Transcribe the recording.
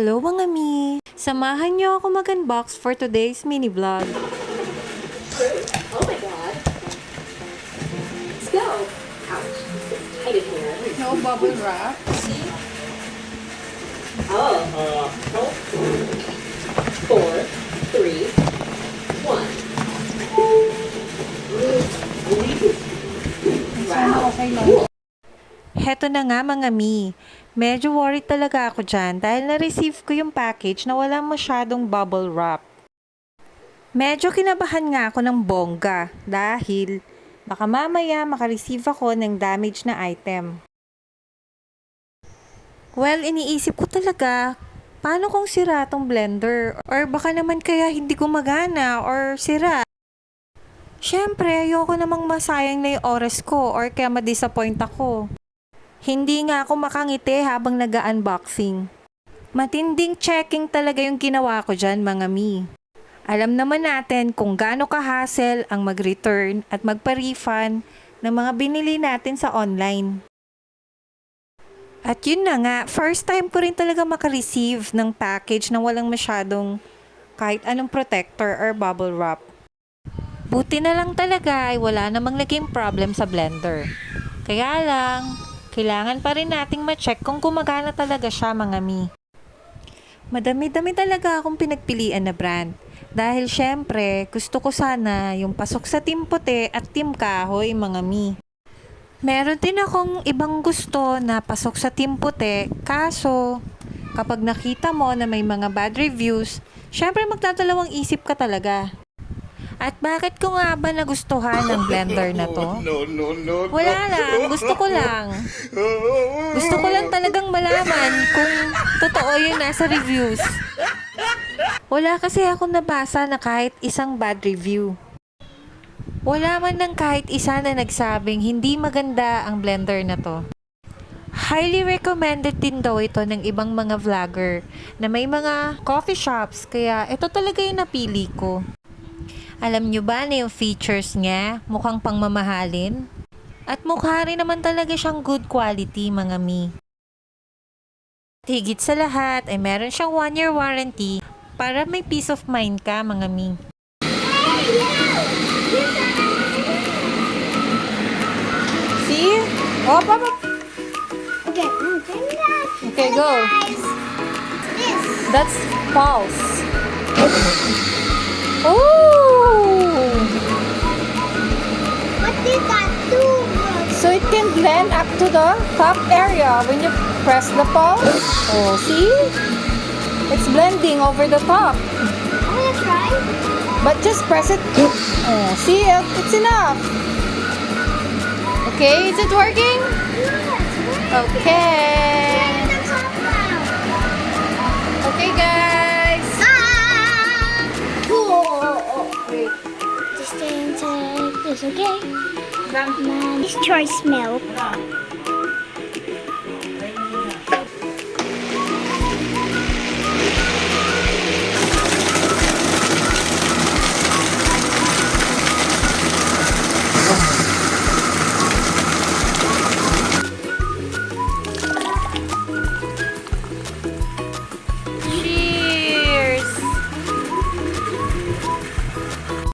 Hello mga mi! Samahan niyo ako mag-unbox for today's mini vlog. Oh my god. Let's go. Ouch. It's tight in here. No bubble wrap. Oh. Help. 4, 3, 1. Sana okay lang. Heto na nga mga mi. Medyo worried talaga ako dyan dahil na-receive ko yung package na walang masyadong bubble wrap. Medyo kinabahan nga ako ng bongga dahil baka mamaya makareceive ako ng damage na item. Well, iniisip ko talaga, paano kung sira tong blender? Or baka naman kaya hindi gumagana or sira? Siyempre, ayoko namang masayang na yung oras ko or kaya ma-disappoint ako. Hindi nga ako makangiti habang nag-unboxing. Matinding checking talaga yung ginawa ko dyan mga mi. Alam naman natin kung gaano ka-hassle ang mag-return at magpa-refund ng mga binili natin sa online. At yun na nga, first time ko rin talaga makareceive ng package na walang masyadong kahit anong protector or bubble wrap. Buti na lang talaga ay wala namang naging problem sa blender. Kaya lang, kailangan pa rin nating ma-check kung gumagana talaga siya mga mi. Madami-dami talaga akong pinagpilian na brand. Dahil syempre, gusto ko sana yung pasok sa Team Puti at Team Kahoy mga mi. Meron din akong ibang gusto na pasok sa Team Puti, kaso kapag nakita mo na may mga bad reviews, syempre magdadalawang isip ka talaga. At bakit ko nga ba nagustuhan ng blender na to? No. Wala lang, gusto ko lang. Gusto ko lang talagang malaman kung totoo yun nasa reviews. Wala kasi akong nabasa na kahit isang bad review. Wala man lang kahit isa na nagsabing hindi maganda ang blender na to. Highly recommended din daw ito ng ibang mga vlogger na may mga coffee shops, kaya ito talaga yung napili ko. Alam nyo ba na yung features niya mukhang pangmamahalin? At mukha rin naman talaga siyang good quality mga mi. Higit sa lahat ay meron siyang 1-year warranty para may peace of mind ka mga mi. See? Oh, papa. Okay, Okay, go. This. That's false. Oh! What did that do? So it can blend up to the top area when you press the pulse. Oh, see? It's blending over the top. I wanna try. But just press it. Oh, see? It's enough. Okay, is it working? Okay. Okay, guys. Wait. Just stay inside this, okay? Man, this choice milk.